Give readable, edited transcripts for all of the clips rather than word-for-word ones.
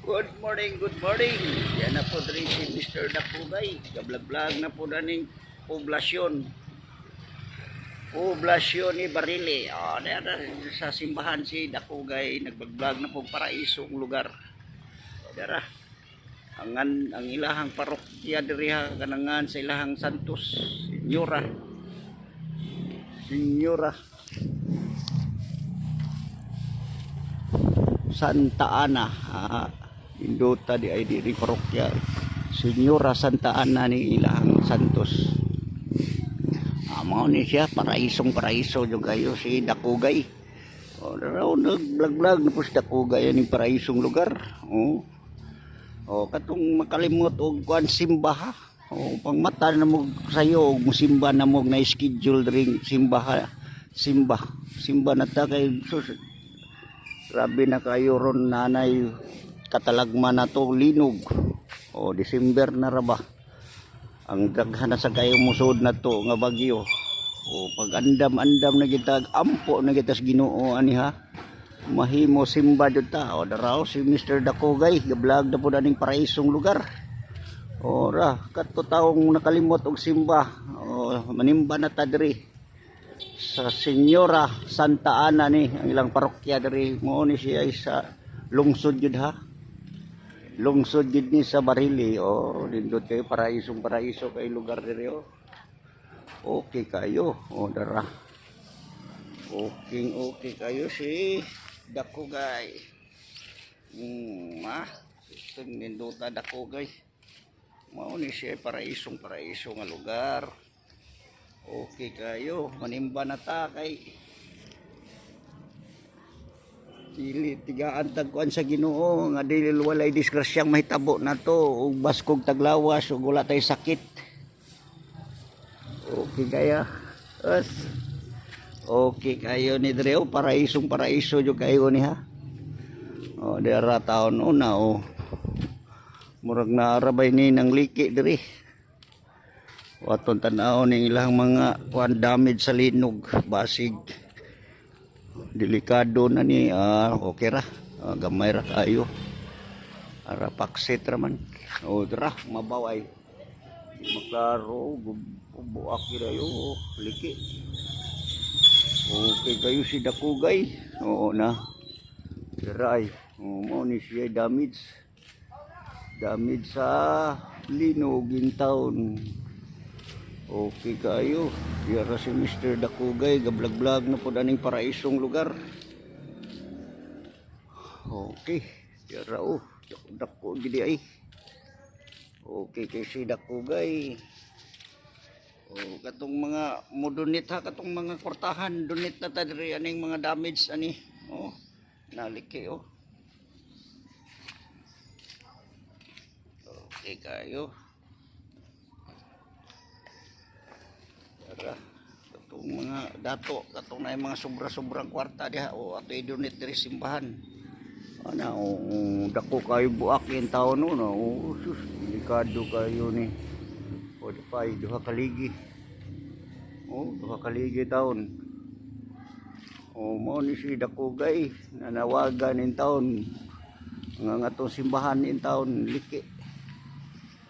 Good morning, good morning. Yan na po rin si Mr. Dakugay. Gablag-blag na po na ning poblasyon. Poblasyon ni Barile. Sa simbahan si Dakugay. Nagbag-blag na po paraisong lugar. Dara. Ang ilahang parokya diriha kanangan sa ilahang Santos. Senyora Santa Ana. Indota di ay di parokya Senyora Santa Ana ni ilahang Santos. Mao ni siya paraiso yung kayo si Dakugay. Raw nagblaglag na po si Dakugay ni paraisong lugar. Katong makalimot og kuan simba ha. Pangmata na mo sayo og musimba na mo na schedule ring simba na ta kay sus. Grabe na kayo ron nanay katalagma na to linog. December na ra ba ang daghan na sa kayo musod na to nga bagyo. Pag andam na kita ampo na kita sa Ginoo ani ha. Mahimo simba jud ta. Daraw si Mr. Dakugay gablog na po daning paraisong lugar. Kadto taong nakalimot og simba. Manimba na ta diri sa Senyora Santa Ana ni ang ilang parokya diri. Mo ni siya sa lungsod jud ha. Lungsod jud ni sa Barile. Nindot kayo paraiso kay lugar diri. Okay kayo. Dara. Okay kayo si Dakugay. Nindota Dakugay. Mao ni siya paraiso nga lugar. Okay kayo. Manimba na ta kay dili tigaan tagkuan sa Ginoo nga dili walay disgrasyang mahitabo na to ug baskog taglawas ug wala tay sakit. Okay kaya. Okay kayo ni Dreo paraiso jud kayo ni ha. Dira taon una murag naarabay ni nang liki diri. Waton tan-aw ning ilang mga kuan damage sa linog basig delikado na ni. Okay ra. Gamay ra kayo ara paksit ra man. Dira mabaway maklaro buak kayo liki. Okay kayo si Dakugay. Na dira ay mo ni siya damage sa linog in town. Okay kayo. Dira si Mr. Dakugay gablag-blag na po daning paraisong lugar. Okay. Dira dako gidi ay. Okay kay si Dakugay. Katong mga modunit ha, katong mga kwartahan donate na ta diri aning mga damage ani. Naliki Okay kayo. Katong mga dato, katong na mga sobra-sobrang kwarta diha ato i-donate diri simbahan. Dako kayo buak yung taon sus, delikado kayo ni. Duha kaligi. Duha kaligi taon. Mo ni si Dakugay nanawagan in taon nga atong simbahan in taon liki.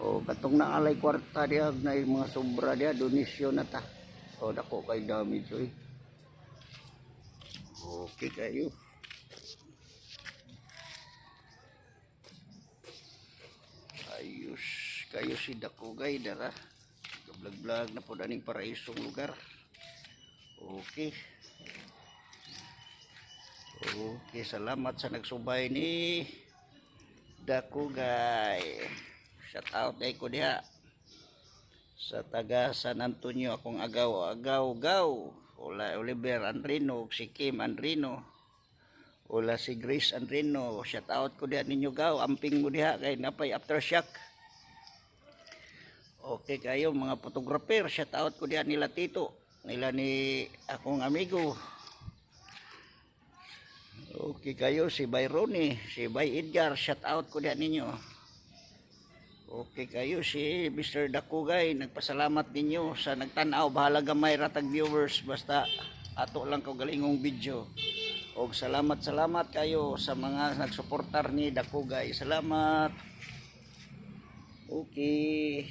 Katong naalay kwarta diha na mga sobra diha donasyon na ta. Dako kay damage Okay kayo. Ayos kayo si Dakugay dara. Gablag-blag na po daning paraisong lugar. Okay, salamat sa nagsubay ni Dakugay. Shout out kay ko diha sa taga San Antonio akong agaw. Oliver Andrino, si Kim Andrino, si Grace Andrino. Shout out ko diha ninyo gaw. Amping mo diha kay napay aftershock. Okay kayo mga photographer. Shout out ko diha nila Tito. Nila ni akong amigo. Okay kayo si Bay Ronnie, si Bay Edgar. Shout out ko diha ninyo. Okay kayo si Mr. Dakugay. Nagpasalamat ninyo sa nagtanaw. Bahala gamay ratag viewers. Basta ato lang ko galingong video. Og salamat kayo sa mga nagsuportar ni dako guys. Salamat. Okay.